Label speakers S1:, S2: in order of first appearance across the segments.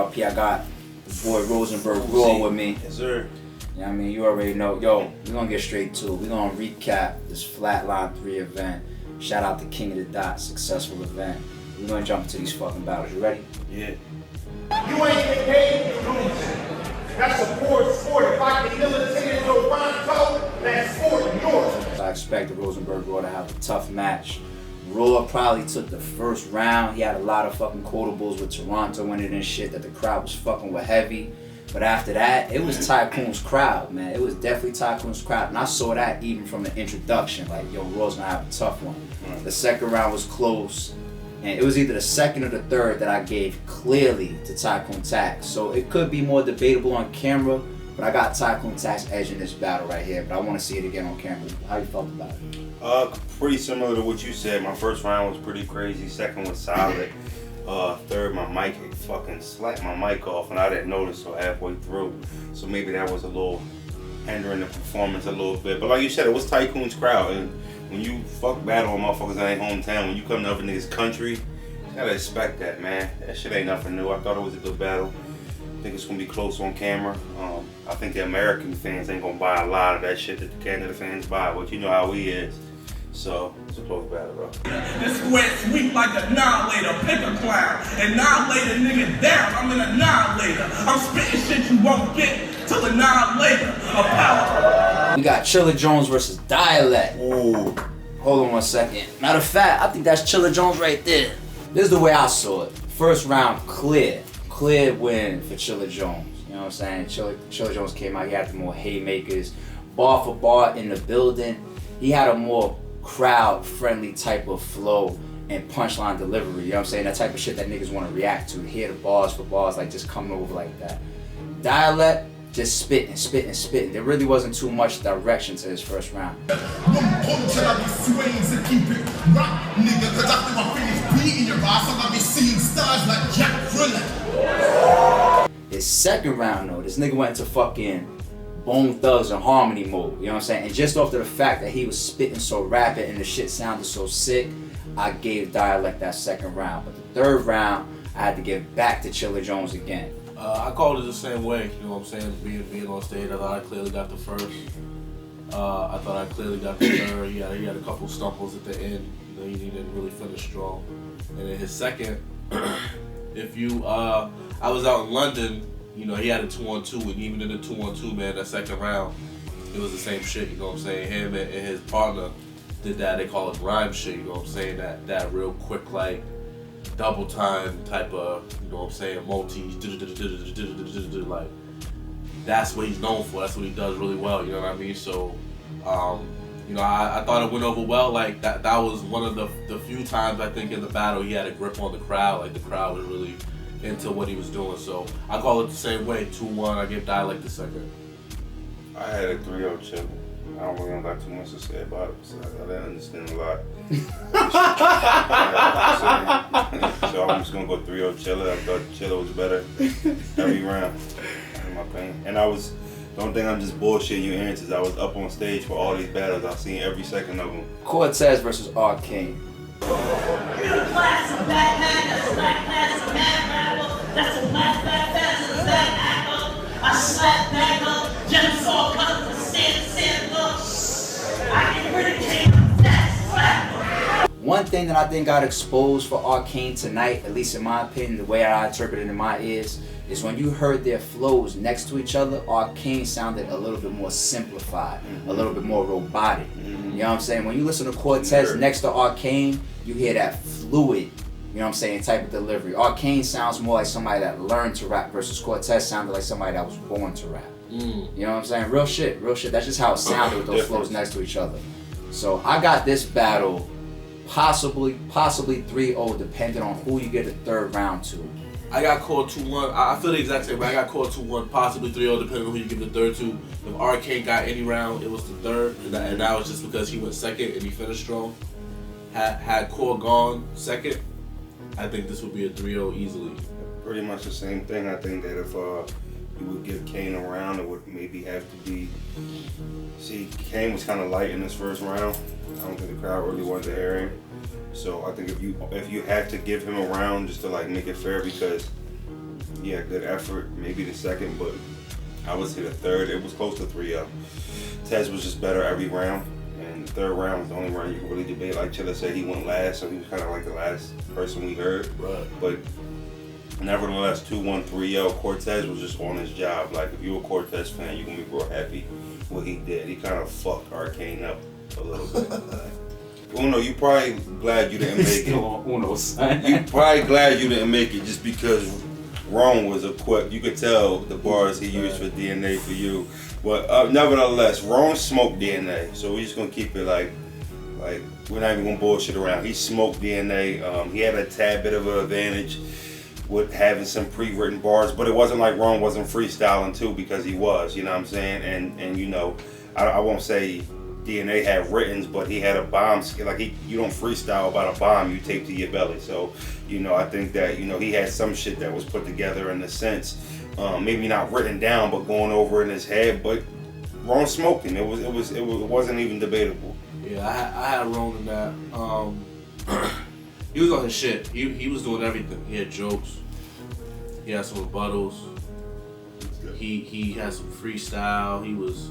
S1: A.R.P. I got the boy Rosenburg Raw with me.
S2: Yes, sir.
S1: You know what I mean? You already know. Yo, we're gonna get straight to it. We're gonna recap this Flatline 3 event. Shout out to King of the Dot, successful event. We're gonna jump into these fucking battles. You ready?
S2: Yeah.
S3: You ain't get paid to lose it. That's a poor sport. If I can imitate Toronto, that's Fort North.
S1: I expected Rosenburg Raw to have a tough match. Raw probably took the first round. He had a lot of fucking quotables with Toronto in it and shit that the crowd was fucking with heavy. But after that, it was Tycoon's crowd, man. It was definitely Tycoon's crowd. And I saw that even from the introduction. Like, yo, Raw's gonna have a tough one. The second round was close. And it was either the second or the third that I gave clearly to Tycoon Tax. So it could be more debatable on camera, but I got Tycoon Tax edge in this battle right here. But I want to see it again on camera. How you felt about it?
S2: Pretty similar to what you said. My first round was pretty crazy. Second was solid. Third, my mic had fucking slapped my mic off, and I didn't notice till halfway through. So maybe that was a little hindering the performance a little bit. But like you said, it was Tycoon's crowd. And when you fuck battle with motherfuckers that ain't hometown, when you come to other niggas' country, you gotta expect that, man. That shit ain't nothing new. I thought it was a good battle. I think it's gonna be close on camera. I think the American fans ain't gonna buy a lot of that shit that the Canada fans buy, but you know how he is. So, it's a close battle, bro.
S4: This square sweep like annihilator, pick a clown. Annihilate a nigga down, I'm an annihilator. I'm spitting shit you won't get till annihilator. A power.
S1: We got Chilla Jones versus Dialect.
S2: Ooh.
S1: Hold on 1 second. Matter of fact, I think that's Chilla Jones right there. This is the way I saw it. First round, clear. Clear win for Chilla Jones. You know what I'm saying? Chilla Jones came out, he had the more haymakers. Bar for bar in the building. He had a more crowd-friendly type of flow and punchline delivery. You know what I'm saying? That type of shit that niggas want to react to. Hear the bars for bars, like just coming over like that. Dialect, just spitting, spitting, spitting. There really wasn't too much direction to his first round. His second round though, this nigga went into fucking Bone Thugs and Harmony mode, you know what I'm saying? And just off of the fact that he was spitting so rapid and the shit sounded so sick, I gave Dialect that second round. But the third round, I had to give back to Chilla Jones again.
S5: I called it the same way, you know what I'm saying? Being on stage, I thought I clearly got the first. I thought I clearly got the third. He had a couple stumbles at the end. You know, he didn't really finish strong. And then his second, I was out in London. You know, he had a 2-on-2, and even in the 2-on-2, man, that second round, it was the same shit, you know what I'm saying? Him and his partner did that, they call it rhyme shit, you know what I'm saying? That real quick, like, double time type of, you know what I'm saying, multi, like, that's what he's known for, that's what he does really well, you know what I mean? So, you know, I thought it went over well, like, that was one of the few times, I think, in the battle he had a grip on the crowd, like, the crowd was really into what he was doing, so I call it the same way. 2-1, I give Dialect the second.
S2: I had a 3-0 Chilla. I don't really got too much to say about it, so I didn't understand a lot. So I'm just gonna go 3-0 Chilla. I thought Chilla was better every round, in my opinion. And the only thing I'm just bullshitting your answers. I was up on stage for all these battles. I've seen every second of them.
S1: Cortez versus Arcane.
S6: You're the class of Batman, that's a black class of mad rapper, that's a black class of that apple. I slap back up, gems all cut the sand look. I can predicate that slap.
S1: One thing that I think got exposed for Arcane tonight, at least in my opinion, the way I interpret it in my ears, is when you heard their flows next to each other, Arcane sounded a little bit more simplified, a little bit more robotic. You know what I'm saying? When you listen to Cortez next to Arcane, you hear that fluid, you know what I'm saying, type of delivery. Arcane sounds more like somebody that learned to rap versus Cortez sounded like somebody that was born to rap. You know what I'm saying? Real shit, real shit. That's just how it sounded with those flows next to each other. So I got this battle possibly 3-0 depending on who you get the third round to.
S5: I got called 2-1. I feel the exact same way. I got called 2-1, possibly 3-0, depending on who you give the third to. If Arcane got any round, it was the third, and that was just because he went second and he finished strong. Had Core gone second, I think this would be a 3-0 easily.
S2: Pretty much the same thing. I think that if you would give Kane a round, it would maybe have to be. See, Kane was kind of light in his first round. I don't think the crowd really wanted to hear him. So I think if you have to give him a round just to like make it fair, because Yeah, good effort. Maybe the second, but I would say the third. It was close to 3-0. Tez was just better every round. And the third round was the only round you could really debate. Like Chilla said, he went last, so he was kind of like the last person we heard.
S5: Right.
S2: But nevertheless, 2-1, 3-0. Cortez was just on his job. Like, if you're a Cortez fan, you're going to be real happy what he did. He kind of fucked Arcane up a little bit. Uno, you probably glad you didn't make it.
S1: Uno, son.
S2: You probably glad you didn't make it just because Rone was equipped. You could tell the bars he used for DNA for you. But nevertheless, Rone smoked DNA. So we're just gonna keep it like we're not even gonna bullshit around. He smoked DNA. He had a tad bit of an advantage with having some pre-written bars, but it wasn't like Rone wasn't freestyling too, because he was. You know what I'm saying? And you know, I won't say DNA had writtens, but he had a bomb skill. Like you don't freestyle about a bomb you tape to your belly. So, you know, I think that, you know, he had some shit that was put together in a sense, maybe not written down, but going over in his head. But Rone smoked him. It wasn't even debatable.
S5: Yeah, I had Rone in that. He was on his shit. He was doing everything. He had jokes. He had some rebuttals. He had some freestyle. He was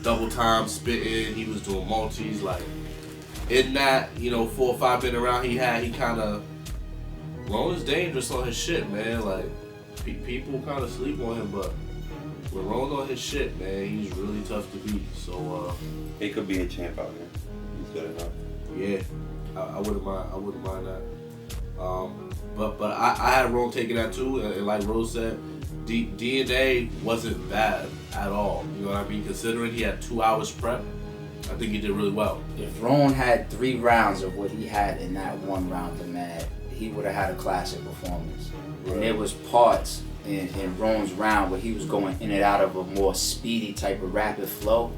S5: double time spitting. He was doing multis. Like in that, you know, 4 or 5 minute round he kind of. Rone is dangerous on his shit, man. Like people kind of sleep on him, but when Rone on his shit, man, he's really tough to beat. So
S2: he could be a champ out here. He's good enough.
S5: Yeah, I wouldn't mind that. But I had Rone taking that too, and like Rose said, DNA wasn't bad at all. You know what I mean? Considering he had 2 hours prep, I think he did really well.
S1: If Rone had 3 rounds of what he had in that 1 round of Mad, he would have had a classic performance. Right. And there was parts in Rone's round where he was going in and out of a more speedy type of rapid flow,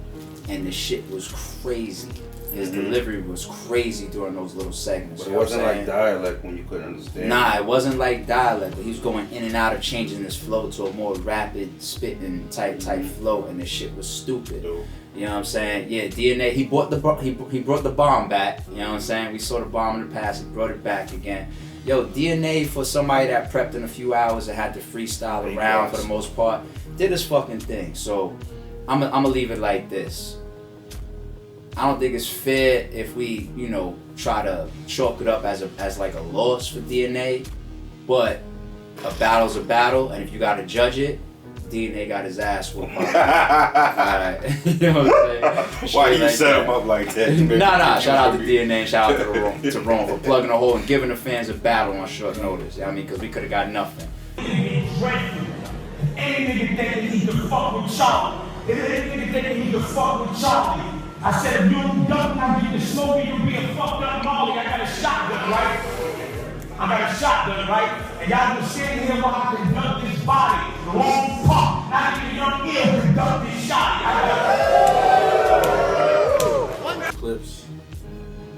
S1: and the shit was crazy. His delivery was crazy during those little segments.
S2: But it wasn't like Dialect when you couldn't understand.
S1: Nah, it wasn't like Dialect, but he was going in and out of changing his flow to a more rapid spitting type flow, and the shit was stupid. You know what I'm saying? Yeah, DNA. He brought the bomb back. You know what I'm saying? We saw the bomb in the past. He brought it back again. Yo, DNA, for somebody that prepped in a few hours and had to freestyle around for the most part, did his fucking thing. So I'm gonna leave it like this. I don't think it's fair if we, you know, try to chalk it up as like a loss for DNA, but a battle's a battle, and if you gotta judge it, DNA got his ass whooped. Alright. You know what I'm saying?
S2: Why you set him up like that?
S1: Nah, shout out to DNA and shout out to Rone for plugging a hole and giving the fans a battle on short notice. You know what I mean? Because we could have got nothing.
S3: Any nigga thinking he can fuck with Charlie. Any nigga thinking he can fuck with Charlie. I said, if you don't want to get the smoke, you'll be a fucked up Molly. I got a shotgun, right? And y'all been sitting here while I conduct this body. The wrong pump. Not even young ill conduct this shot.
S5: Clips,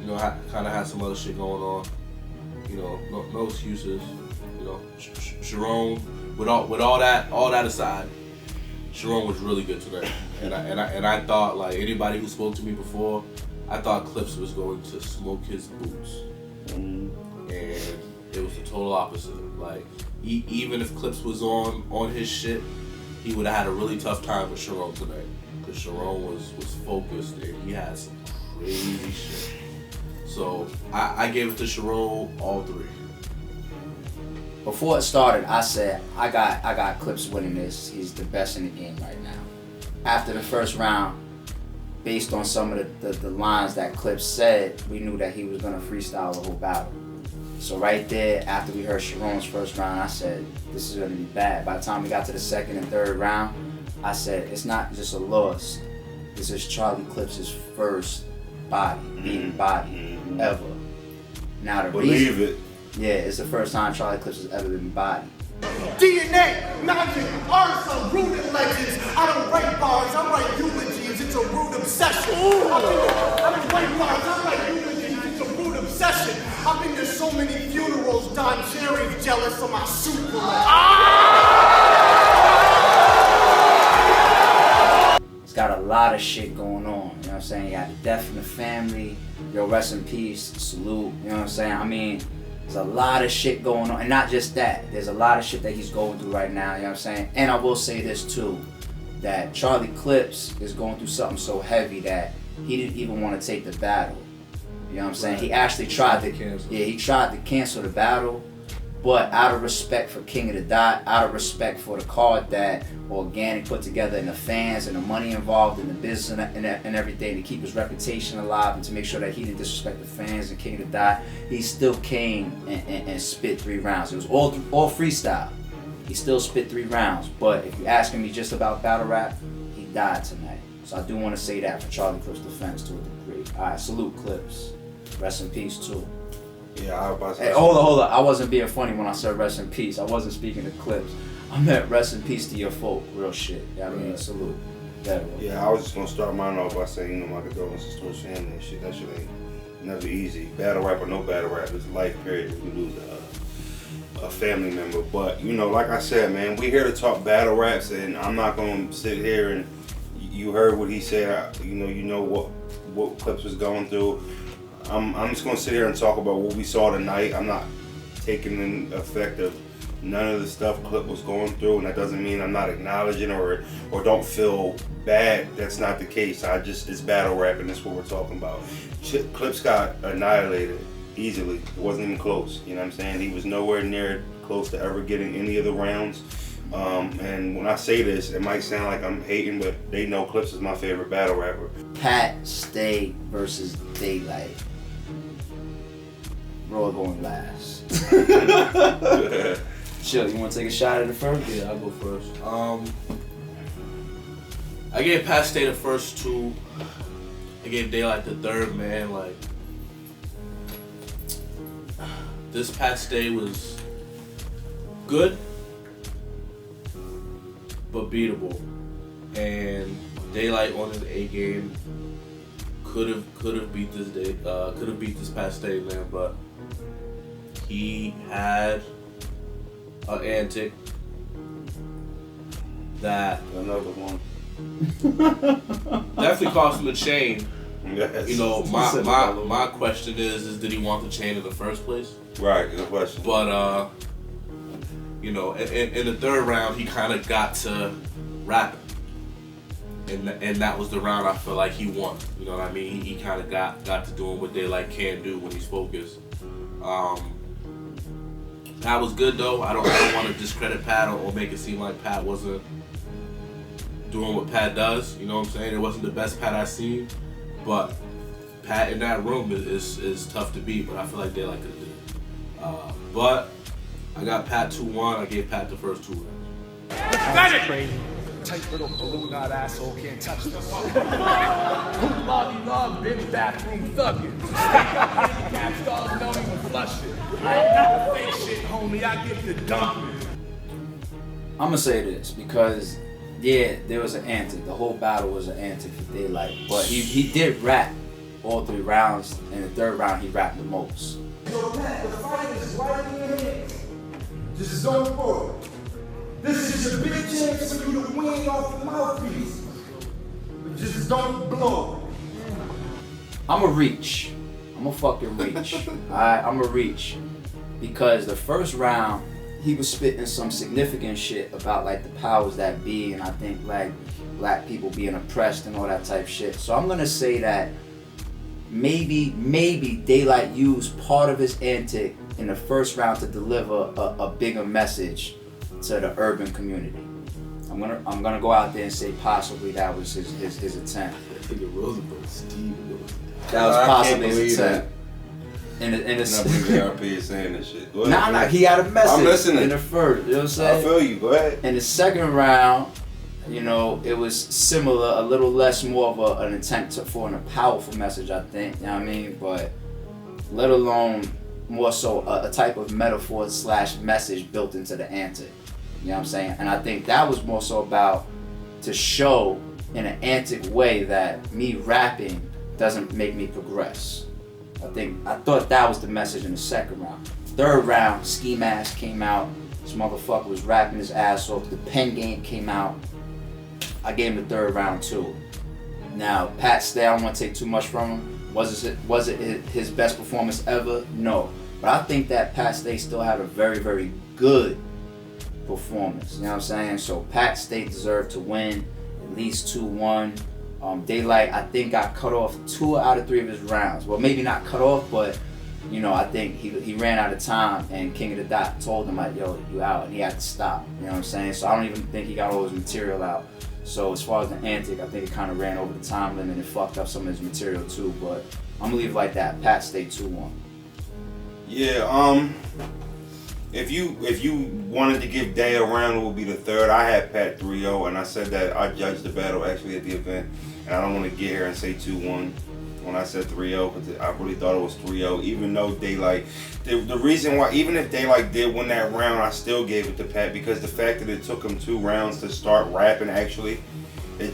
S5: you know, kind of had some other shit going on. You know, no excuses. You know, Charron, with all that aside, Charron was really good today, and I thought, like anybody who spoke to me before, I thought Clips was going to smoke his boots, and it was the total opposite. Like even if Clips was on his shit, he would have had a really tough time with Charron today, because Charron was focused and he had some crazy shit. So I gave it to Charron all 3.
S1: Before it started, I said, I got Clips winning this. He's the best in the game right now. After the first round, based on some of the lines that Clips said, we knew that he was gonna freestyle the whole battle. So right there, after we heard Charron's first round, I said, this is gonna be bad. By the time we got to the second and third round, I said, it's not just a loss. This is Charlie Clips' first beating body ever. Now the
S2: Believe
S1: reason,
S2: it.
S1: yeah, it's the first time Charlie Clips has ever been bodied.
S3: DNA, magic, arson, rooted legends. I don't write bars, I write eulogies. It's a rude obsession. I don't write bars, I write eulogies. It's a rude obsession. I've been to so many funerals. Don Cherry's jealous of my super.
S1: It's got a lot of shit going on. You know what I'm saying? You got the death in the family. Yo, rest in peace. Salute. You know what I'm saying? I mean, There's a lot of shit going on, and not just that. There's a lot of shit that he's going through right now, you know what I'm saying? And I will say this too, that Charlie Clips is going through something so heavy that he didn't even want to take the battle. You know what I'm saying? He actually tried to cancel. Yeah, he tried to cancel the battle, but out of respect for King of the Dot, out of respect for the card that Organic put together and the fans and the money involved in the business and everything to keep his reputation alive and to make sure that he didn't disrespect the fans and King of the Dot, he still came and spit 3 rounds. It was all freestyle. He still spit 3 rounds, but if you're asking me just about battle rap, he died tonight. So I do want to say that for Charlie Clips' defense to a degree. Alright, salute Clips. Rest in peace too.
S2: Yeah, I was about to say.
S1: Hey, hold up. I wasn't being funny when I said rest in peace. I wasn't speaking to Clips. I meant rest in peace to your folk. Real shit. Yeah, I mean, salute.
S2: Yeah, I was just gonna start mine off by saying, my condolences to his family and shit. That shit ain't never easy. Battle rap or no battle rap, it's a life period when you lose a family member. But like I said, man, we here to talk battle raps, and I'm not gonna sit here and you heard what he said. You know what Clips was going through. I'm just gonna sit here and talk about what we saw tonight. I'm not taking in effect of none of the stuff Clip was going through, and that doesn't mean I'm not acknowledging or don't feel bad. That's not the case. It's battle rap, and that's what we're talking about. Clips got annihilated easily. It wasn't even close. You know what I'm saying? He was nowhere near close to ever getting any of the rounds. And when I say this, it might sound like I'm hating, but they know Clips is my favorite battle rapper.
S1: Pat Stay versus Daylyt. Roll going last. Chill, you want to take a shot at it first?
S5: Yeah, I'll go first. I gave Pat Stay the first 2. I gave Daylyt the third, man. Like, this Pat Stay was good, but beatable. And Daylyt on his A game could have beat this Pat Stay, man, but he had an antic that
S2: Another one.
S5: definitely cost him a chain.
S2: Yes.
S5: My question is did he want the chain in the first place?
S2: Right, good question.
S5: But in the third round he kind of got to rapping. And that was the round I feel like he won. You know what I mean? He kind of got to doing what Daylyt can do when he's focused. Pat was good though. I don't want to discredit Pat or make it seem like Pat wasn't doing what Pat does. You know what I'm saying? It wasn't the best Pat I've seen, but Pat in that room is tough to beat. But I feel like Daylyt could have did it. But I got Pat 2-1. I gave Pat the first 2 rounds.
S3: That's crazy. Tight little balloon-eyed asshole can't touch this. Hoop lobby love, bitch, bathroom thuggin'. Cap stars don't even flush it. I ain't got the fake shit, homie, I get the dumping.
S1: I'm gonna say this because, yeah, there was an antic. The whole battle was an antic for Daylyt. But he did rap all 3 rounds. In the third round, he rapped the most.
S3: Yo, Pat, the fight is right in your hands. Just go for it. This is your big chance for you to win off the mouthpiece. But just don't blow.
S1: I'm a reach. I'm a fucking reach. Alright, I'm a reach. Because the first round, he was spitting some significant shit about like the powers that be, and I think like black people being oppressed and all that type shit. So I'm gonna say that maybe Daylyt used part of his antic in the first round to deliver a bigger message to the urban community. I'm gonna go out there and say possibly that was his attempt.
S5: Rosenburg Steve.
S1: That was possibly his attempt. In the
S2: A.R.P is saying this shit. Go ahead,
S1: nah, he had a message
S2: I'm listening.
S1: in the first. You know what I'm saying?
S2: I feel you. Go ahead.
S1: In the second round, it was similar, a little less more of an attempt for a powerful message, I think. You know what I mean? But let alone more so a type of metaphor / message built into the antic. You know what I'm saying? And I think that was more so about to show in an antic way that me rapping doesn't make me progress. I thought that was the message in the second round. Third round, Ski Mask came out. This motherfucker was rapping his ass off. The pen game came out. I gave him the third round too. Now, Pat Stay, I don't want to take too much from him. Was it his best performance ever? No. But I think that Pat Stay still had a very, very good performance. You know what I'm saying? So Pat Stay deserved to win at least 2-1. Daylyt, I think, got cut off 2 out of 3 of his rounds. Well, maybe not cut off, but you know, I think he ran out of time, and King of the Dot told him like, yo, you out, and he had to stop. You know what I'm saying? So I don't even think he got all his material out. So as far as the antic, I think it kind of ran over the time limit and fucked up some of his material too. But I'm gonna leave it like that. Pat Stay 2-1.
S2: Yeah. If you wanted to give Day a round, it would be the third. I had Pat 3-0, and I said that I judged the battle actually at the event, and I don't want to get here and say 2-1 when I said 3-0, because I really thought it was 3-0. Even though Daylyt, the reason why, even if Daylyt did win that round, I still gave it to Pat, because the fact that it took him 2 rounds to start rapping actually, it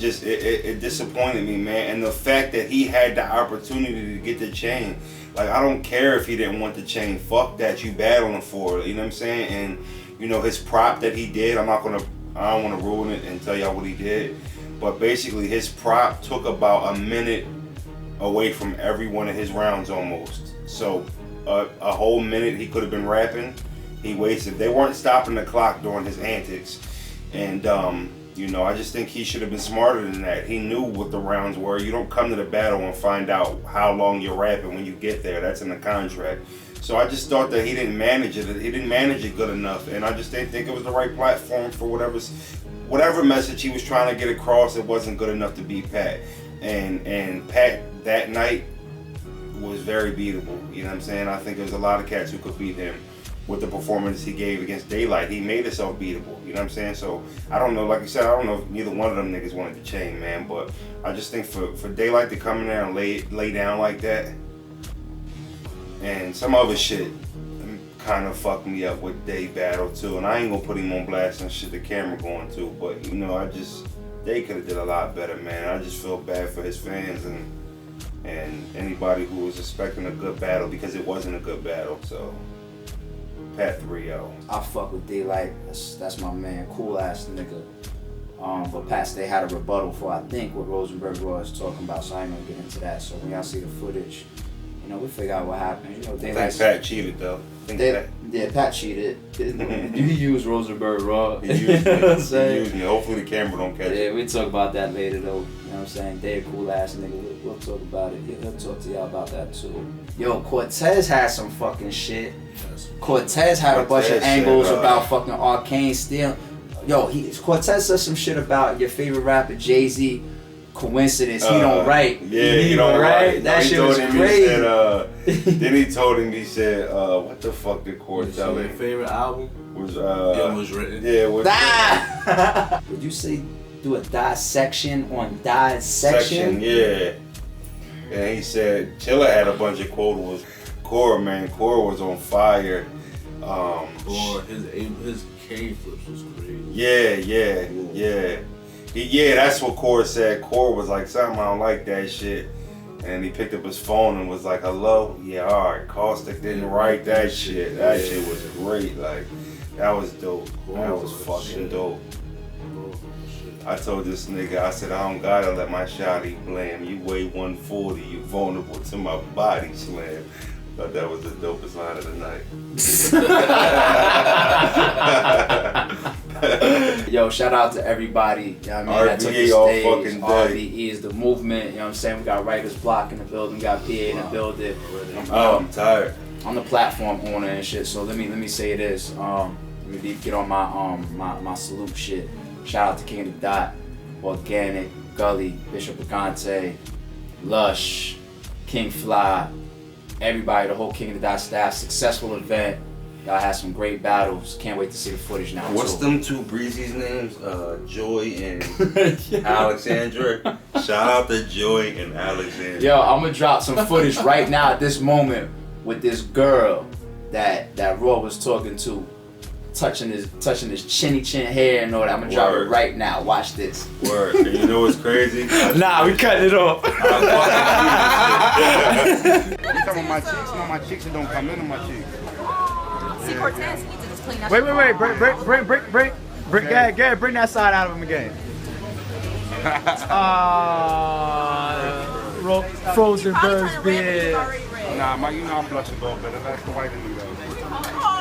S2: disappointed me, man. And the fact that he had the opportunity to get the chain. Like, I don't care if he didn't want the chain. Fuck that, you battling for it. You know what I'm saying? And, you know, his prop that he did, I don't want to ruin it and tell y'all what he did. But basically, his prop took about a minute away from every one of his rounds almost. So, a whole minute he could have been rapping. He wasted. They weren't stopping the clock during his antics. And, you know, I just think he should have been smarter than that. He knew what the rounds were. You don't come to the battle and find out how long you're rapping when you get there. That's in the contract. So I just thought that he didn't manage it. He didn't manage it good enough. And I just didn't think it was the right platform for whatever message he was trying to get across. It wasn't good enough to beat Pat. And Pat that night was very beatable. You know what I'm saying? I think there's a lot of cats who could beat him with the performance he gave against Daylyt. He made himself beatable, you know what I'm saying? So, I don't know, like I said, I don't know if neither one of them niggas wanted the chain, man, but I just think for Daylyt to come in there and lay down like that, and some other shit kind of fucked me up with Day battle too, and I ain't gonna put him on blast and shit the camera going to, but you know, Day could have did a lot better, man. I just feel bad for his fans and anybody who was expecting a good battle, because it wasn't a good battle, so. Pat 3-0.
S1: I fuck with Daylyt. That's my man. Cool ass nigga. But Pat Stay had a rebuttal for, I think, what Rosenburg Raw is talking about, so I ain't gonna get into that. So when y'all see the footage, you know, we figure out what happened. You know,
S2: I think Pat cheated though.
S1: Yeah, Pat cheated. You used Rosenburg Raw.
S2: He used me. Hopefully the camera don't catch it.
S1: Yeah, we'll talk about that later though. You know what I'm saying? They a cool ass nigga. We'll talk about it. He'll talk to y'all about that too. Yo, Cortez had some fucking shit. Cortez had a bunch of angles about fucking Arcane stealing. Yo, Cortez said some shit about your favorite rapper Jay-Z. Coincidence, he don't write.
S2: Yeah, he don't write.
S1: That shit was crazy.
S2: Then he told him, what the fuck did Cortez tell him?
S5: Your favorite album
S2: Was
S5: it was written.
S2: Yeah, it was written.
S1: Did you say do a dissection on dissection?
S2: Yeah. And he said Chilla had a bunch of quotables. Core was on fire.
S5: His K flips was crazy.
S2: Yeah, that's what Core said. Core was like, something, I don't like that shit. And he picked up his phone and was like, hello? Yeah, alright. Caustic didn't write that shit. That shit was great. Like, that was dope. That was fucking dope. I told this nigga, I said, I don't gotta let my shawty blame. You weigh 140, you vulnerable to my body slam. Thought that was the dopest line of the night.
S1: Yo, shout out to everybody, you know what I mean, that took the stage. R.b.E is the movement, you know what I'm saying? We got Writer's Block in the building, got PA in the building.
S2: I'm tired.
S1: I'm the platform owner and shit, so let me say this. Let me get on my salute shit. Shout out to King of the Dot, Organic, Gully, Bishop Picante, Lush, King Fly, everybody, the whole King of the Dot staff. Successful event. Y'all had some great battles. Can't wait to see the footage now.
S2: What's them two Breezy's names? Joy and Alexandra. Shout out to Joy and Alexandra.
S1: Yo, I'm gonna drop some footage right now at this moment with this girl that Raw was talking to, touching his chinny chin hair and all that. I'm gonna drop it right now. Watch this.
S2: Word. And you know what's crazy?
S1: Nah, we cutting it off.
S7: You talking about my cheeks? No, my cheeks don't come into my cheeks.
S8: See, Cortez needs to just clean that.
S9: Wait. Bring that side out of him again. Rosenberg's beard.
S7: Nah, you know I'm blushing a little bit. That's the white in me though.